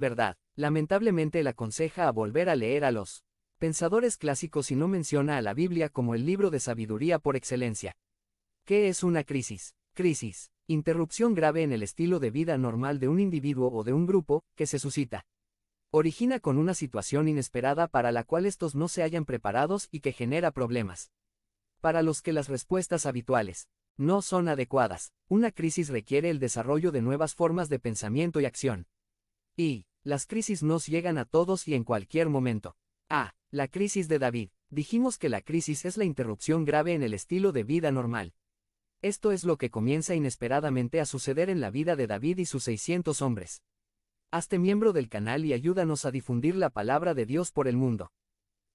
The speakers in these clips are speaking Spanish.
verdad. Lamentablemente él aconseja a volver a leer a los pensadores clásicos y no menciona a la Biblia como el libro de sabiduría por excelencia. ¿Qué es una crisis? Crisis. Interrupción grave en el estilo de vida normal de un individuo o de un grupo, que se suscita. Origina con una situación inesperada para la cual estos no se hayan preparados y que genera problemas. Para los que las respuestas habituales no son adecuadas, una crisis requiere el desarrollo de nuevas formas de pensamiento y acción. Y las crisis nos llegan a todos y en cualquier momento. La crisis de David. Dijimos que la crisis es la interrupción grave en el estilo de vida normal. Esto es lo que comienza inesperadamente a suceder en la vida de David y sus 600 hombres. Hazte miembro del canal y ayúdanos a difundir la palabra de Dios por el mundo.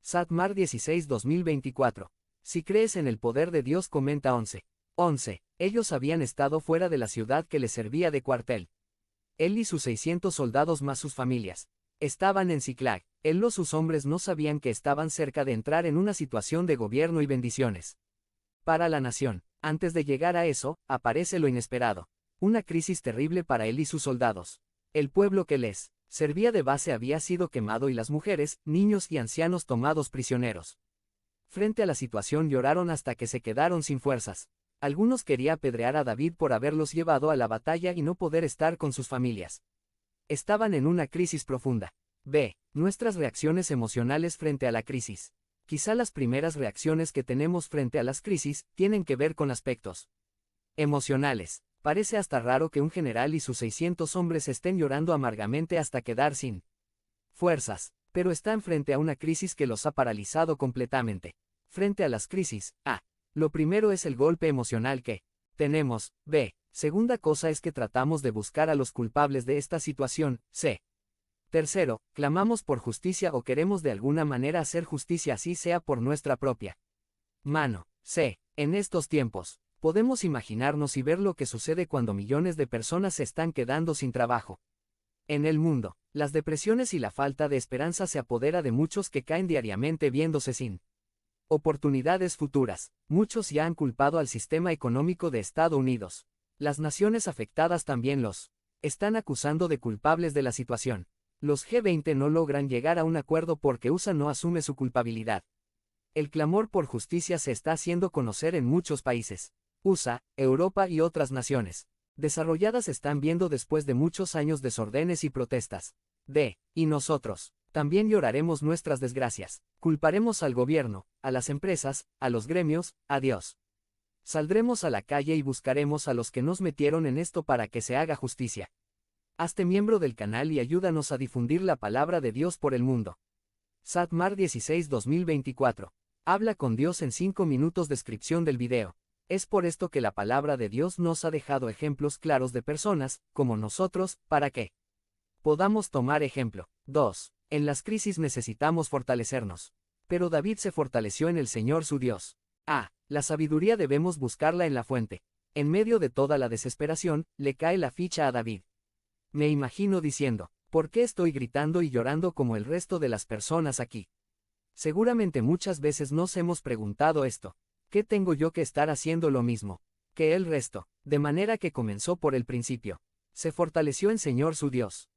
Satmar 16-2024. Si crees en el poder de Dios, comenta 11. Ellos habían estado fuera de la ciudad que les servía de cuartel. Él y sus 600 soldados más sus familias estaban en Ziklag. Él y sus hombres no sabían que estaban cerca de entrar en una situación de gobierno y bendiciones para la nación. Antes de llegar a eso, aparece lo inesperado. Una crisis terrible para él y sus soldados. El pueblo que les servía de base había sido quemado y las mujeres, niños y ancianos tomados prisioneros. Frente a la situación lloraron hasta que se quedaron sin fuerzas. Algunos querían apedrear a David por haberlos llevado a la batalla y no poder estar con sus familias. Estaban en una crisis profunda. Nuestras reacciones emocionales frente a la crisis. Quizá las primeras reacciones que tenemos frente a las crisis tienen que ver con aspectos emocionales. Parece hasta raro que un general y sus 600 hombres estén llorando amargamente hasta quedar sin fuerzas, pero están frente a una crisis que los ha paralizado completamente. Frente a las crisis, lo primero es el golpe emocional que tenemos. Segunda cosa es que tratamos de buscar a los culpables de esta situación. Tercero, clamamos por justicia o queremos de alguna manera hacer justicia, así sea por nuestra propia mano. En estos tiempos, podemos imaginarnos y ver lo que sucede cuando millones de personas se están quedando sin trabajo. En el mundo, las depresiones y la falta de esperanza se apodera de muchos que caen diariamente viéndose sin oportunidades futuras. Muchos ya han culpado al sistema económico de Estados Unidos. Las naciones afectadas también los están acusando de culpables de la situación. Los G20 no logran llegar a un acuerdo porque USA no asume su culpabilidad. El clamor por justicia se está haciendo conocer en muchos países. USA, Europa y otras naciones desarrolladas están viendo después de muchos años desordenes y protestas. Y nosotros también lloraremos nuestras desgracias. Culparemos al gobierno, a las empresas, a los gremios, a Dios. Saldremos a la calle y buscaremos a los que nos metieron en esto para que se haga justicia. Hazte miembro del canal y ayúdanos a difundir la palabra de Dios por el mundo. Satmar 16-2024. Habla con Dios en 5 minutos. Descripción del video. Es por esto que la palabra de Dios nos ha dejado ejemplos claros de personas, como nosotros, para que podamos tomar ejemplo. 2. En las crisis necesitamos fortalecernos. Pero David se fortaleció en el Señor su Dios. La sabiduría debemos buscarla en la fuente. En medio de toda la desesperación, le cae la ficha a David. Me imagino diciendo, ¿por qué estoy gritando y llorando como el resto de las personas aquí? Seguramente muchas veces nos hemos preguntado esto. ¿Qué tengo yo que estar haciendo lo mismo que el resto? De manera que comenzó por el principio. Se fortaleció en Señor su Dios.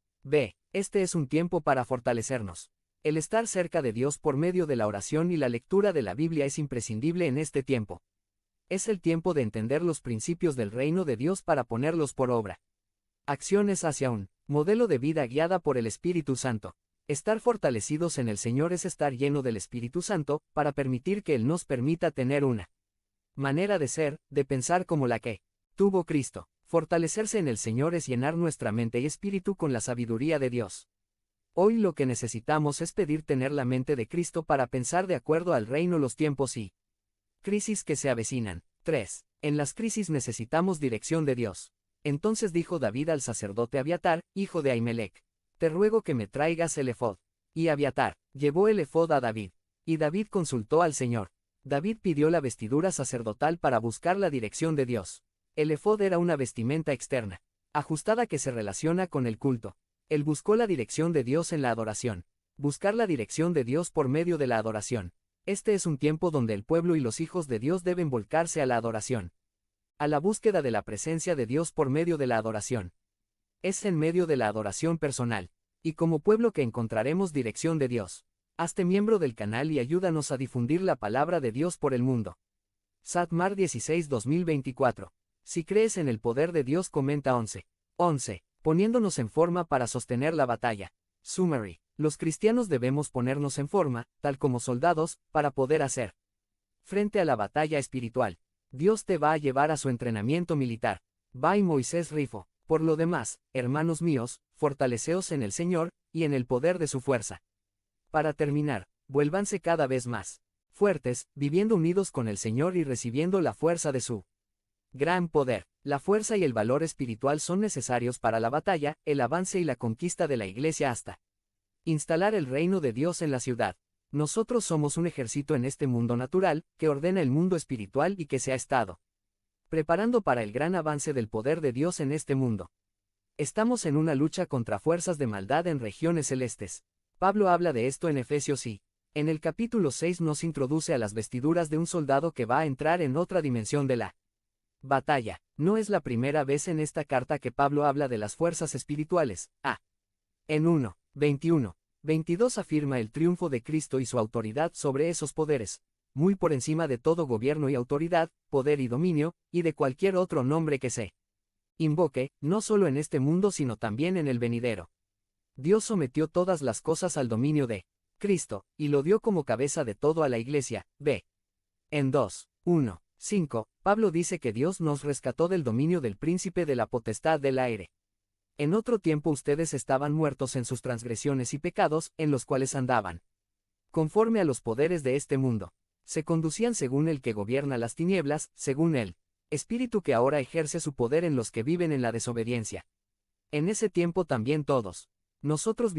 Este es un tiempo para fortalecernos. El estar cerca de Dios por medio de la oración y la lectura de la Biblia es imprescindible en este tiempo. Es el tiempo de entender los principios del reino de Dios para ponerlos por obra. Acciones hacia un modelo de vida guiada por el Espíritu Santo. Estar fortalecidos en el Señor es estar lleno del Espíritu Santo, para permitir que Él nos permita tener una manera de ser, de pensar como la que tuvo Cristo. Fortalecerse en el Señor es llenar nuestra mente y espíritu con la sabiduría de Dios. Hoy lo que necesitamos es pedir tener la mente de Cristo para pensar de acuerdo al reino, los tiempos y crisis que se avecinan. 3. En las crisis necesitamos dirección de Dios. Entonces dijo David al sacerdote Abiatar, hijo de Ahimelech: te ruego que me traigas el efod. Y Abiatar llevó el efod a David. Y David consultó al Señor. David pidió la vestidura sacerdotal para buscar la dirección de Dios. El efod era una vestimenta externa, ajustada, que se relaciona con el culto. Él buscó la dirección de Dios en la adoración. Buscar la dirección de Dios por medio de la adoración. Este es un tiempo donde el pueblo y los hijos de Dios deben volcarse a la adoración. A la búsqueda de la presencia de Dios por medio de la adoración. Es en medio de la adoración personal Y como pueblo que encontraremos dirección de Dios. Hazte miembro del canal y ayúdanos a difundir la palabra de Dios por el mundo. Satmar 16-2024. Si crees en el poder de Dios, comenta 11. 11. Poniéndonos en forma para sostener la batalla. Summary. Los cristianos debemos ponernos en forma, tal como soldados, para poder hacer frente a la batalla espiritual. Dios te va a llevar a su entrenamiento militar. By Moisés Rifo. Por lo demás, hermanos míos, fortaleceos en el Señor, y en el poder de su fuerza. Para terminar, vuélvanse cada vez más fuertes, viviendo unidos con el Señor y recibiendo la fuerza de su gran poder. La fuerza y el valor espiritual son necesarios para la batalla, el avance y la conquista de la iglesia hasta instalar el reino de Dios en la ciudad. Nosotros somos un ejército en este mundo natural, que ordena el mundo espiritual y que se ha estado preparando para el gran avance del poder de Dios en este mundo. Estamos en una lucha contra fuerzas de maldad en regiones celestes. Pablo habla de esto en Efesios y, en el capítulo 6 nos introduce a las vestiduras de un soldado que va a entrar en otra dimensión de la batalla. No es la primera vez en esta carta que Pablo habla de las fuerzas espirituales. En 1, 21, 22 afirma el triunfo de Cristo y su autoridad sobre esos poderes, muy por encima de todo gobierno y autoridad, poder y dominio, y de cualquier otro nombre que se invoque, no solo en este mundo sino también en el venidero. Dios sometió todas las cosas al dominio de Cristo, y lo dio como cabeza de todo a la iglesia. B. En 2, 1, 5, Pablo dice que Dios nos rescató del dominio del príncipe de la potestad del aire. En otro tiempo ustedes estaban muertos en sus transgresiones y pecados, en los cuales andaban conforme a los poderes de este mundo. Se conducían según el que gobierna las tinieblas, según el espíritu que ahora ejerce su poder en los que viven en la desobediencia. En ese tiempo también todos nosotros vivimos